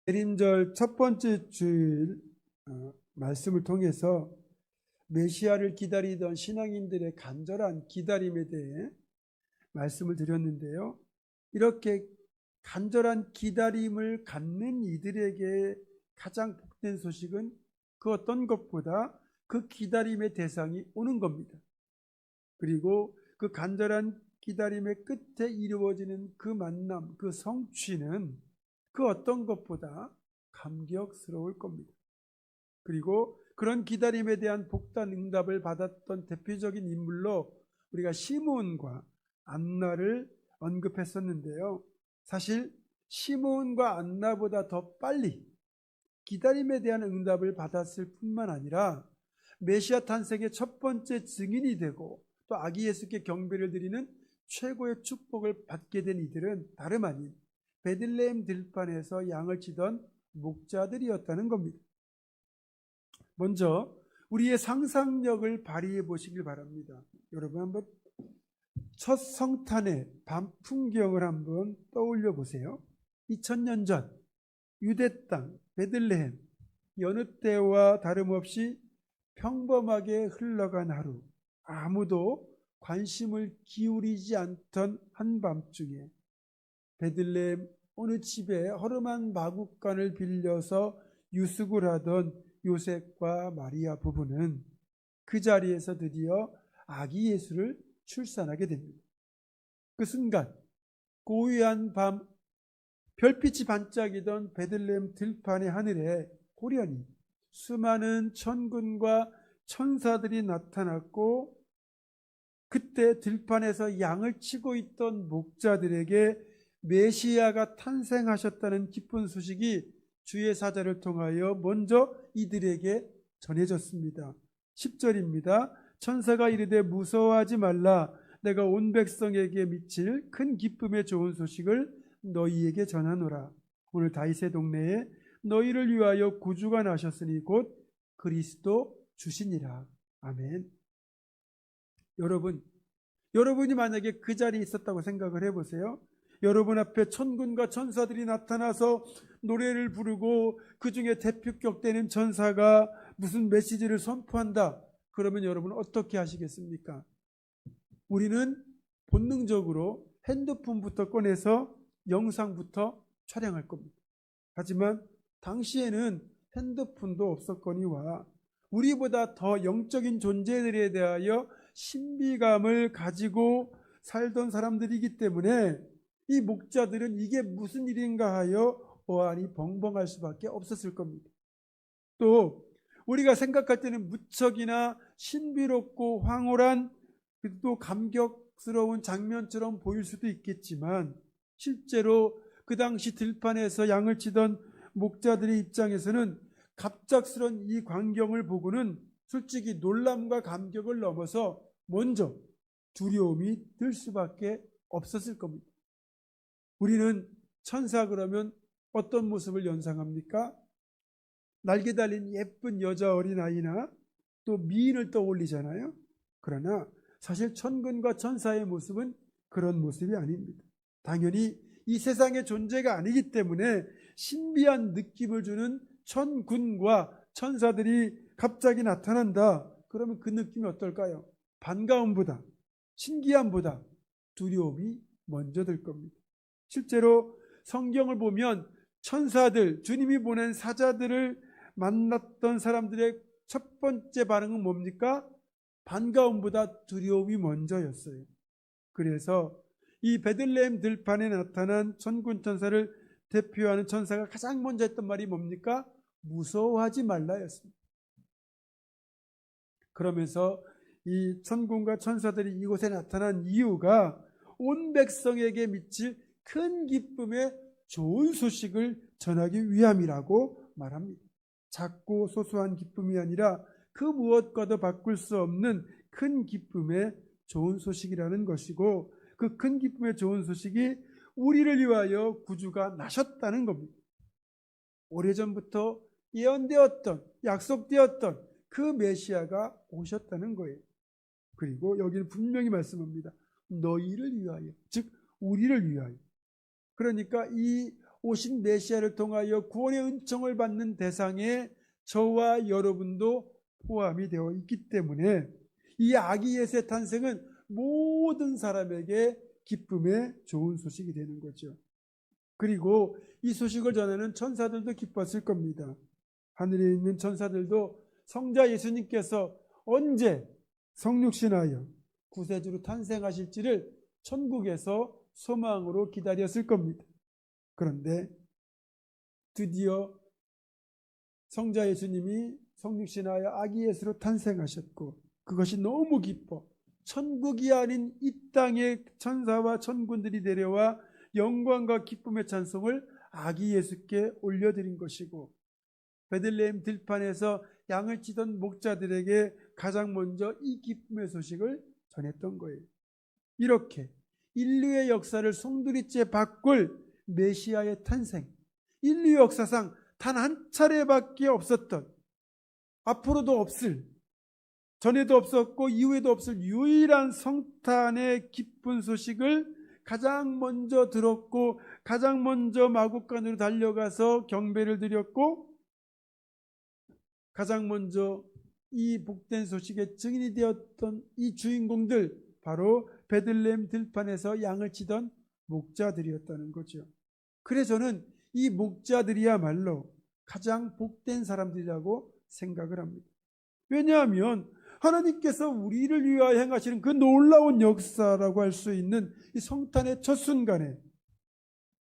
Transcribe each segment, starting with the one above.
대림절 첫 번째 주일 말씀을 통해서 메시아를 기다리던 신앙인들의 간절한 기다림에 대해 말씀을 드렸는데요. 이렇게 간절한 기다림을 갖는 이들에게 가장 복된 소식은 그 어떤 것보다 그 기다림의 대상이 오는 겁니다. 그리고 그 간절한 기다림의 끝에 이루어지는 그 만남, 그 성취는 그 어떤 것보다 감격스러울 겁니다. 그리고 그런 기다림에 대한 복단 응답을 받았던 대표적인 인물로 우리가 시므온과 안나를 언급했었는데요. 사실 시므온과 안나보다 더 빨리 기다림에 대한 응답을 받았을 뿐만 아니라 메시아 탄생의 첫 번째 증인이 되고 또 아기 예수께 경배를 드리는 최고의 축복을 받게 된 이들은 다름 아닌 베들레헴 들판에서 양을 치던 목자들이었다는 겁니다. 먼저 우리의 상상력을 발휘해 보시길 바랍니다. 여러분 한번 첫 성탄의 밤 풍경을 한번 떠올려 보세요. 2000년 전 유대 땅 베들레헴, 여느 때와 다름없이 평범하게 흘러간 하루, 아무도 관심을 기울이지 않던 한밤중에 베들레헴 어느 집에 허름한 마구간을 빌려서 유숙을 하던 요셉과 마리아 부부는 그 자리에서 드디어 아기 예수를 출산하게 됩니다. 그 순간 고요한 밤 별빛이 반짝이던 베들레헴 들판의 하늘에 호련히 수많은 천군과 천사들이 나타났고, 그때 들판에서 양을 치고 있던 목자들에게 메시아가 탄생하셨다는 기쁜 소식이 주의 사자를 통하여 먼저 이들에게 전해졌습니다. 10절입니다. 천사가 이르되 무서워하지 말라. 내가 온 백성에게 미칠 큰 기쁨의 좋은 소식을 너희에게 전하노라. 오늘 다윗의 동네에 너희를 위하여 구주가 나셨으니 곧 그리스도 주시니라. 아멘. 여러분이 만약에 그 자리에 있었다고 생각을 해보세요. 여러분 앞에 천군과 천사들이 나타나서 노래를 부르고 그 중에 대표격 되는 천사가 무슨 메시지를 선포한다. 그러면 여러분은 어떻게 하시겠습니까? 우리는 본능적으로 핸드폰부터 꺼내서 영상부터 촬영할 겁니다. 하지만 당시에는 핸드폰도 없었거니와 우리보다 더 영적인 존재들에 대하여 신비감을 가지고 살던 사람들이기 때문에 이 목자들은 이게 무슨 일인가 하여 어안이 벙벙할 수밖에 없었을 겁니다. 또 우리가 생각할 때는 무척이나 신비롭고 황홀한 또 감격스러운 장면처럼 보일 수도 있겠지만 실제로 그 당시 들판에서 양을 치던 목자들의 입장에서는 갑작스런 이 광경을 보고는 솔직히 놀람과 감격을 넘어서 먼저 두려움이 들 수밖에 없었을 겁니다. 우리는 천사 그러면 어떤 모습을 연상합니까? 날개 달린 예쁜 여자 어린아이나 또 미인을 떠올리잖아요. 그러나 사실 천군과 천사의 모습은 그런 모습이 아닙니다. 당연히 이 세상의 존재가 아니기 때문에 신비한 느낌을 주는 천군과 천사들이 갑자기 나타난다. 그러면 그 느낌이 어떨까요? 반가움보다, 신기함보다 두려움이 먼저 들 겁니다. 실제로 성경을 보면 천사들, 주님이 보낸 사자들을 만났던 사람들의 첫 번째 반응은 뭡니까? 반가움보다 두려움이 먼저였어요. 그래서 이 베들레헴 들판에 나타난 천군 천사를 대표하는 천사가 가장 먼저 했던 말이 뭡니까? 무서워하지 말라였습니다. 그러면서 이 천군과 천사들이 이곳에 나타난 이유가 온 백성에게 미칠 큰 기쁨의 좋은 소식을 전하기 위함이라고 말합니다. 작고 소소한 기쁨이 아니라 그 무엇과도 바꿀 수 없는 큰 기쁨의 좋은 소식이라는 것이고, 그 큰 기쁨의 좋은 소식이 우리를 위하여 구주가 나셨다는 겁니다. 오래전부터 예언되었던, 약속되었던 그 메시아가 오셨다는 거예요. 그리고 여기는 분명히 말씀합니다. 너희를 위하여, 즉 우리를 위하여. 그러니까 이 오신 메시아를 통하여 구원의 은총을 받는 대상에 저와 여러분도 포함이 되어 있기 때문에 이 아기 예수의 탄생은 모든 사람에게 기쁨의 좋은 소식이 되는 거죠. 그리고 이 소식을 전하는 천사들도 기뻤을 겁니다. 하늘에 있는 천사들도 성자 예수님께서 언제 성육신하여 구세주로 탄생하실지를 천국에서 소망으로 기다렸을 겁니다. 그런데 드디어 성자 예수님이 성육신하여 아기 예수로 탄생하셨고 그것이 너무 기뻐 천국이 아닌 이 땅의 천사와 천군들이 내려와 영광과 기쁨의 찬송을 아기 예수께 올려드린 것이고 베들레헴 들판에서 양을 치던 목자들에게 가장 먼저 이 기쁨의 소식을 전했던 거예요. 이렇게 인류의 역사를 송두리째 바꿀 메시아의 탄생, 인류 역사상 단 한 차례밖에 없었던, 앞으로도 없을, 전에도 없었고 이후에도 없을 유일한 성탄의 기쁜 소식을 가장 먼저 들었고 가장 먼저 마국간으로 달려가서 경배를 드렸고 가장 먼저 이 복된 소식의 증인이 되었던 이 주인공들, 바로 베들레헴 들판에서 양을 치던 목자들이었다는 거죠. 그래서 저는 이 목자들이야말로 가장 복된 사람들이라고 생각을 합니다. 왜냐하면 하나님께서 우리를 위하여 행하시는 그 놀라운 역사라고 할 수 있는 이 성탄의 첫 순간에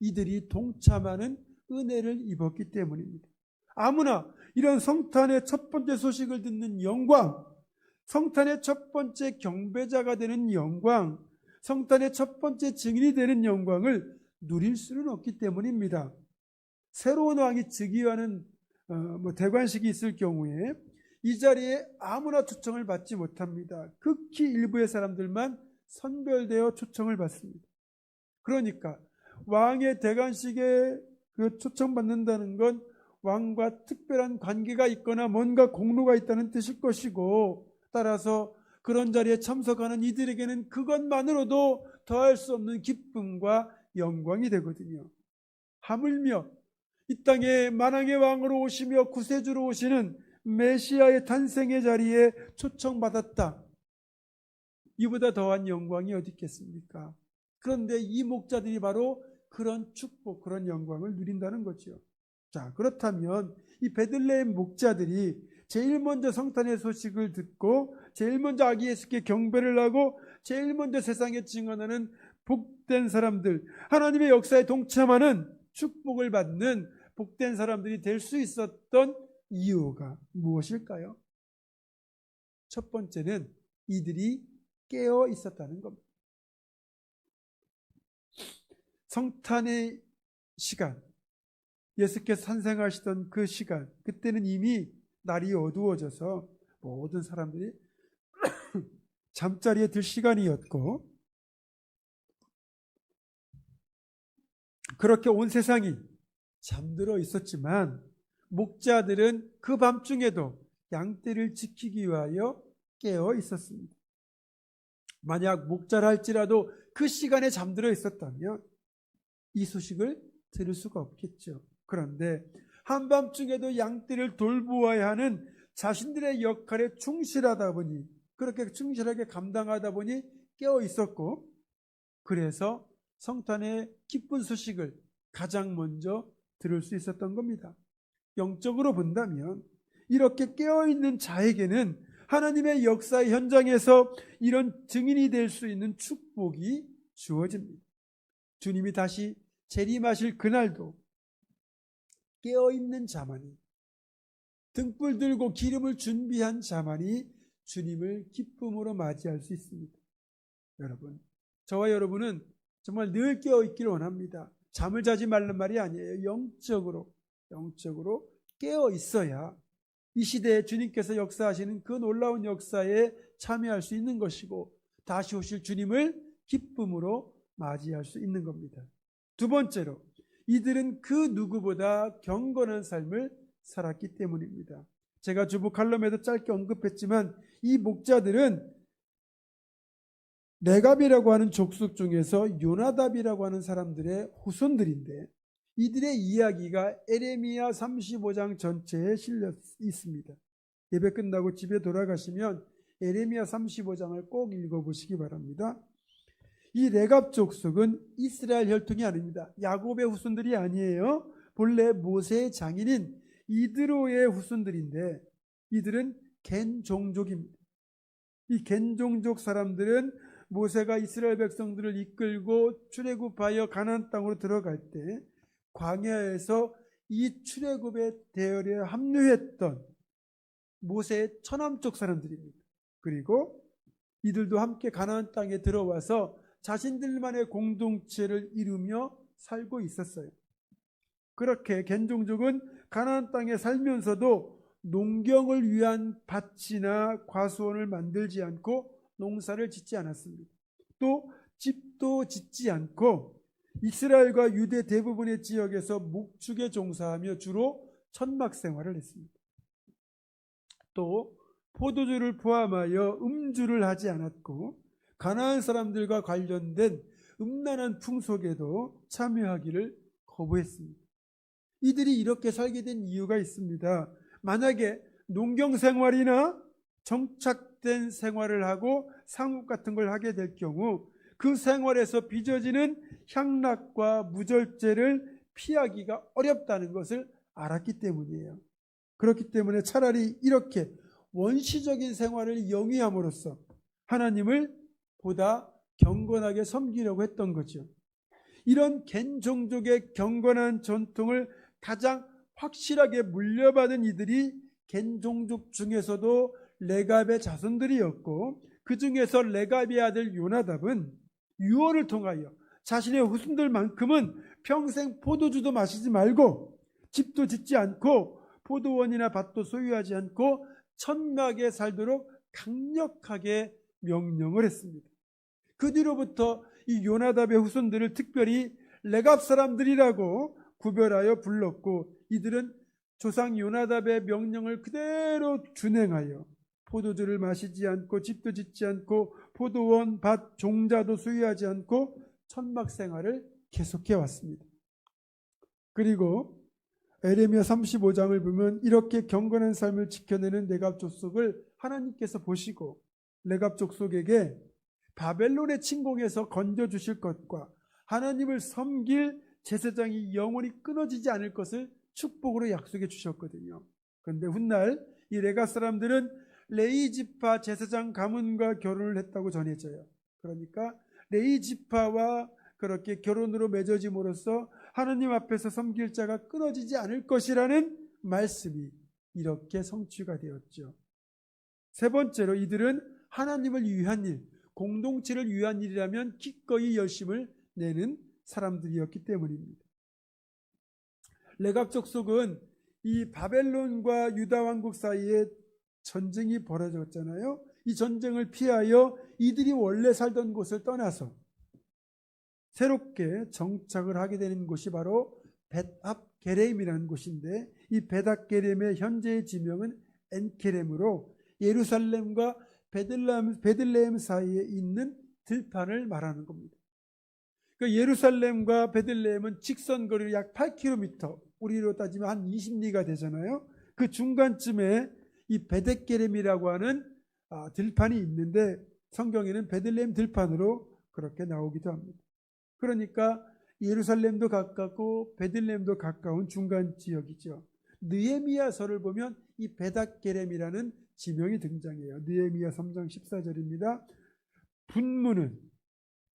이들이 동참하는 은혜를 입었기 때문입니다. 아무나 이런 성탄의 첫 번째 소식을 듣는 영광, 성탄의 첫 번째 경배자가 되는 영광, 성탄의 첫 번째 증인이 되는 영광을 누릴 수는 없기 때문입니다. 새로운 왕이 즉위하는 대관식이 있을 경우에 이 자리에 아무나 초청을 받지 못합니다. 극히 일부의 사람들만 선별되어 초청을 받습니다. 그러니까 왕의 대관식에 초청받는다는 건 왕과 특별한 관계가 있거나 뭔가 공로가 있다는 뜻일 것이고, 따라서 그런 자리에 참석하는 이들에게는 그것만으로도 더할 수 없는 기쁨과 영광이 되거든요. 하물며 이 땅에 만왕의 왕으로 오시며 구세주로 오시는 메시아의 탄생의 자리에 초청받았다. 이보다 더한 영광이 어디 있겠습니까? 그런데 이 목자들이 바로 그런 축복, 그런 영광을 누린다는 거죠. 자, 그렇다면 이 베들레헴 목자들이 제일 먼저 성탄의 소식을 듣고 제일 먼저 아기 예수께 경배를 하고 제일 먼저 세상에 증언하는 복된 사람들, 하나님의 역사에 동참하는 축복을 받는 복된 사람들이 될 수 있었던 이유가 무엇일까요? 첫 번째는 이들이 깨어 있었다는 겁니다. 성탄의 시간, 예수께서 탄생하시던 그 시간, 그때는 이미 날이 어두워져서 모든 사람들이 잠자리에 들 시간이었고, 그렇게 온 세상이 잠들어 있었지만 목자들은 그 밤중에도 양떼를 지키기 위하여 깨어 있었습니다. 만약 목자라 할지라도 그 시간에 잠들어 있었다면 이 소식을 들을 수가 없겠죠. 그런데 한밤중에도 양떼를 돌보아야 하는 자신들의 역할에 충실하다 보니, 그렇게 충실하게 감당하다 보니 깨어 있었고, 그래서 성탄의 기쁜 소식을 가장 먼저 들을 수 있었던 겁니다. 영적으로 본다면 이렇게 깨어있는 자에게는 하나님의 역사의 현장에서 이런 증인이 될 수 있는 축복이 주어집니다. 주님이 다시 재림하실 그날도 깨어있는 자만이, 등불 들고 기름을 준비한 자만이 주님을 기쁨으로 맞이할 수 있습니다. 여러분, 저와 여러분은 정말 늘 깨어있기를 원합니다. 잠을 자지 말란 말이 아니에요. 영적으로 깨어 있어야 이 시대에 주님께서 역사하시는 그 놀라운 역사에 참여할 수 있는 것이고, 다시 오실 주님을 기쁨으로 맞이할 수 있는 겁니다. 두 번째로, 이들은 그 누구보다 경건한 삶을 살았기 때문입니다. 제가 주보 칼럼에도 짧게 언급했지만 이 목자들은 레갑이라고 하는 족속 중에서 요나답이라고 하는 사람들의 후손들인데, 이들의 이야기가 에레미야 35장 전체에 실려 있습니다. 예배 끝나고 집에 돌아가시면 에레미야 35장을 꼭 읽어보시기 바랍니다. 이 레갑 족속은 이스라엘 혈통이 아닙니다. 야곱의 후손들이 아니에요. 본래 모세의 장인인 이드로의 후손들인데 이들은 겐 종족입니다. 이 겐 종족 사람들은 모세가 이스라엘 백성들을 이끌고 출애굽하여 가나안 땅으로 들어갈 때 광야에서 이 출애굽의 대열에 합류했던 모세의 처남쪽 사람들입니다. 그리고 이들도 함께 가나안 땅에 들어와서 자신들만의 공동체를 이루며 살고 있었어요. 그렇게 겐 종족은 가나안 땅에 살면서도 농경을 위한 밭이나 과수원을 만들지 않고 농사를 짓지 않았습니다. 또 집도 짓지 않고 이스라엘과 유대 대부분의 지역에서 목축에 종사하며 주로 천막 생활을 했습니다. 또 포도주를 포함하여 음주를 하지 않았고 가나안 사람들과 관련된 음란한 풍속에도 참여하기를 거부했습니다. 이들이 이렇게 살게 된 이유가 있습니다. 만약에 농경 생활이나 정착된 생활을 하고 상업 같은 걸 하게 될 경우 그 생활에서 빚어지는 향락과 무절제를 피하기가 어렵다는 것을 알았기 때문이에요. 그렇기 때문에 차라리 이렇게 원시적인 생활을 영위함으로써 하나님을 보다 경건하게 섬기려고 했던 거죠. 이런 겐 종족의 경건한 전통을 가장 확실하게 물려받은 이들이 겐 종족 중에서도 레갑의 자손들이었고 그 중에서 레갑의 아들 요나답은 유언을 통하여 자신의 후손들만큼은 평생 포도주도 마시지 말고 집도 짓지 않고 포도원이나 밭도 소유하지 않고 천막에 살도록 강력하게 명령을 했습니다. 그 뒤로부터 이 요나답의 후손들을 특별히 레갑 사람들이라고 구별하여 불렀고 이들은 조상 요나답의 명령을 그대로 준행하여 포도주를 마시지 않고 집도 짓지 않고 포도원, 밭, 종자도 소유하지 않고 천막 생활을 계속해 왔습니다. 그리고 에레미야 35장을 보면 이렇게 경건한 삶을 지켜내는 레갑 족속을 하나님께서 보시고 레갑 족속에게 바벨론의 침공에서 건져주실 것과 하나님을 섬길 제사장이 영원히 끊어지지 않을 것을 축복으로 약속해 주셨거든요. 그런데 훗날 이 레갑 사람들은 레위 지파 제사장 가문과 결혼을 했다고 전해져요. 그러니까 레위 지파와 그렇게 결혼으로 맺어짐으로써 하나님 앞에서 섬길 자가 끊어지지 않을 것이라는 말씀이 이렇게 성취가 되었죠. 세 번째로 이들은 하나님을 위한 일, 공동체를 위한 일이라면 기꺼이 열심을 내는 사람들이었기 때문입니다. 레갑 족속은 이 바벨론과 유다 왕국 사이에 전쟁이 벌어졌잖아요. 이 전쟁을 피하여 이들이 원래 살던 곳을 떠나서 새롭게 정착을 하게 되는 곳이 바로 벳합 게렘이라는 곳인데 이 벳합 게렘의 현재의 지명은 엔케렘으로 예루살렘과 베들레헴 사이에 있는 들판을 말하는 겁니다. 그러니까 예루살렘과 베들레헴은 직선 거리로 약 8km, 우리로 따지면 한 20리가 되잖아요. 그 중간쯤에 이 베벳게렘이라고 하는 들판이 있는데 성경에는 베들레헴 들판으로 그렇게 나오기도 합니다. 그러니까 예루살렘도 가깝고 베들레헴도 가까운 중간 지역이죠. 느헤미야서를 보면 이 베닷게렘이라는 지명이 등장해요. 느헤미야 3장 14절입니다. 분문은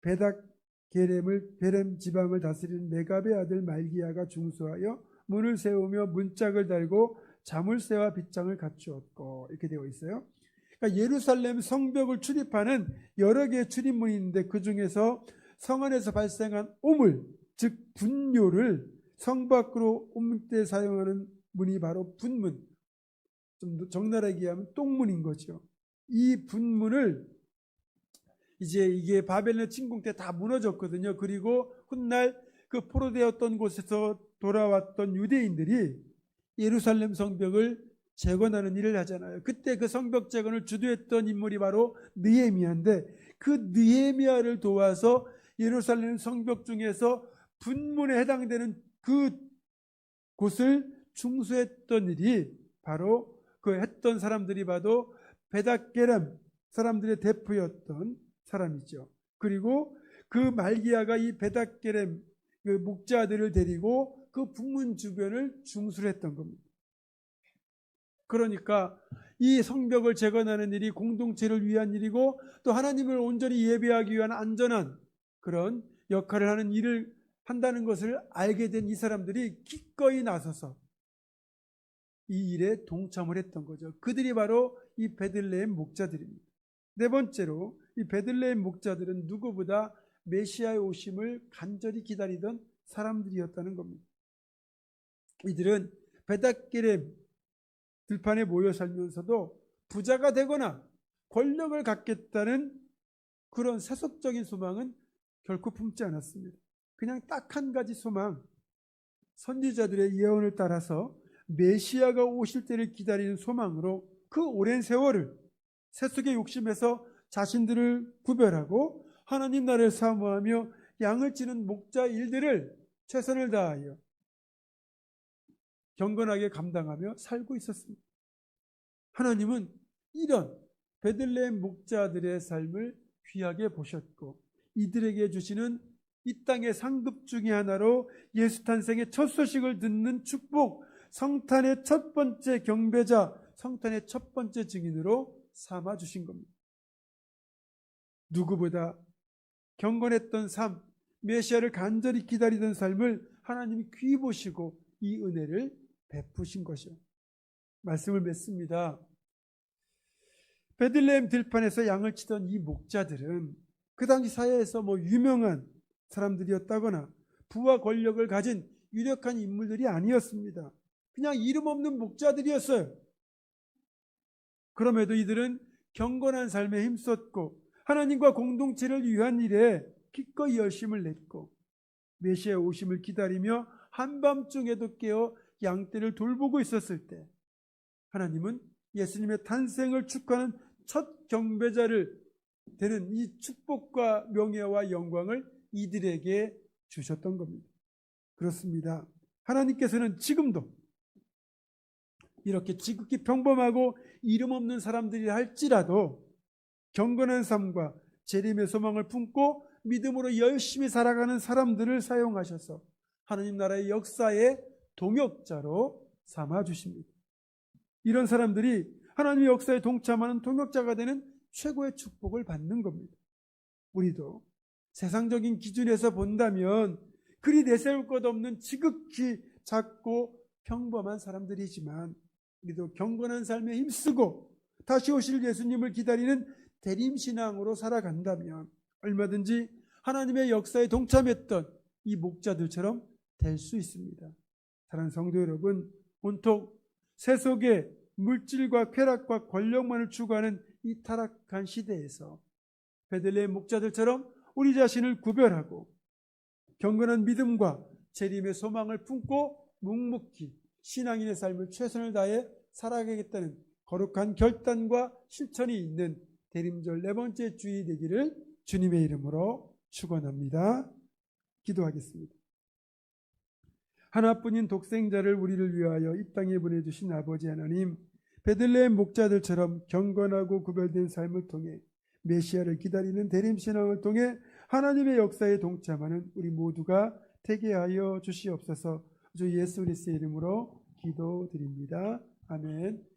베닷게렘을 베렘 지방을 다스리는 레갑의 아들 말기야가 중수하여 문을 세우며 문짝을 달고 자물쇠와 빗장을 갖추었고 이렇게 되어 있어요. 그러니까 예루살렘 성벽을 출입하는 여러 개의 출입문이 있는데 그 중에서 성 안에서 발생한 오물, 즉 분뇨를 성 밖으로 옮길 때 사용하는 문이 바로 분문, 좀 더 적나라하게 얘기하면 똥문인 거죠. 이 분문을 이제 이게 바벨론 침공 때 다 무너졌거든요. 그리고 훗날 그 포로되었던 곳에서 돌아왔던 유대인들이 예루살렘 성벽을 재건하는 일을 하잖아요. 그때 그 성벽 재건을 주도했던 인물이 바로 느헤미야인데 그 느헤미야를 도와서 예루살렘 성벽 중에서 분문에 해당되는 그 곳을 중수했던 일이 바로 그 했던 사람들이 봐도 베닷게렘 사람들의 대표였던 사람이죠. 그리고 그 말기야가 이 베닷게렘 그 목자들을 데리고 그 북문 주변을 중수를 했던 겁니다. 그러니까 이 성벽을 재건하는 일이 공동체를 위한 일이고 또 하나님을 온전히 예배하기 위한 안전한 그런 역할을 하는 일을 한다는 것을 알게 된 이 사람들이 기꺼이 나서서 이 일에 동참을 했던 거죠. 그들이 바로 이 베들레헴 목자들입니다. 네 번째로 이 베들레헴 목자들은 누구보다 메시아의 오심을 간절히 기다리던 사람들이었다는 겁니다. 이들은 베닷게렘 들판에 모여 살면서도 부자가 되거나 권력을 갖겠다는 그런 세속적인 소망은 결코 품지 않았습니다. 그냥 딱 한 가지 소망, 선지자들의 예언을 따라서 메시아가 오실 때를 기다리는 소망으로 그 오랜 세월을 세속의 욕심에서 자신들을 구별하고 하나님 나라를 사모하며 양을 치는 목자 일들을 최선을 다하여 경건하게 감당하며 살고 있었습니다. 하나님은 이런 베들레헴 목자들의 삶을 귀하게 보셨고 이들에게 주시는 이 땅의 상급 중의 하나로 예수 탄생의 첫 소식을 듣는 축복, 성탄의 첫 번째 경배자, 성탄의 첫 번째 증인으로 삼아 주신 겁니다. 누구보다 경건했던 삶, 메시아를 간절히 기다리던 삶을 하나님이 귀히 보시고 이 은혜를 베푸신 것이요. 말씀을 맺습니다. 베들레헴 들판에서 양을 치던 이 목자들은 그 당시 사회에서 유명한 사람들이었다거나 부와 권력을 가진 유력한 인물들이 아니었습니다. 그냥 이름 없는 목자들이었어요. 그럼에도 이들은 경건한 삶에 힘썼고 하나님과 공동체를 위한 일에 기꺼이 열심을 냈고 메시아의 오심을 기다리며 한밤중에도 깨어 양떼를 돌보고 있었을 때 하나님은 예수님의 탄생을 축하하는 첫 경배자를 되는 이 축복과 명예와 영광을 이들에게 주셨던 겁니다. 그렇습니다. 하나님께서는 지금도 이렇게 지극히 평범하고 이름 없는 사람들이라 할지라도 경건한 삶과 재림의 소망을 품고 믿음으로 열심히 살아가는 사람들을 사용하셔서 하나님 나라의 역사의 동역자로 삼아 주십니다. 이런 사람들이 하나님의 역사에 동참하는 동역자가 되는 최고의 축복을 받는 겁니다. 우리도 세상적인 기준에서 본다면 그리 내세울 것 없는 지극히 작고 평범한 사람들이지만 우리도 경건한 삶에 힘쓰고 다시 오실 예수님을 기다리는 대림신앙으로 살아간다면 얼마든지 하나님의 역사에 동참했던 이 목자들처럼 될 수 있습니다. 사랑하는 성도 여러분, 온통 세속의 물질과 쾌락과 권력만을 추구하는 이 타락한 시대에서 베들레헴 목자들처럼 우리 자신을 구별하고 경건한 믿음과 재림의 소망을 품고 묵묵히 신앙인의 삶을 최선을 다해 살아가겠다는 거룩한 결단과 실천이 있는 대림절 네 번째 주일 되기를 주님의 이름으로 축원합니다. 기도하겠습니다. 하나뿐인 독생자를 우리를 위하여 이 땅에 보내주신 아버지 하나님, 베들레헴 목자들처럼 경건하고 구별된 삶을 통해 메시아를 기다리는 대림신앙을 통해 하나님의 역사에 동참하는 우리 모두가 되게 하여 주시옵소서. 주 예수 그리스도의 이름으로 기도드립니다. 아멘.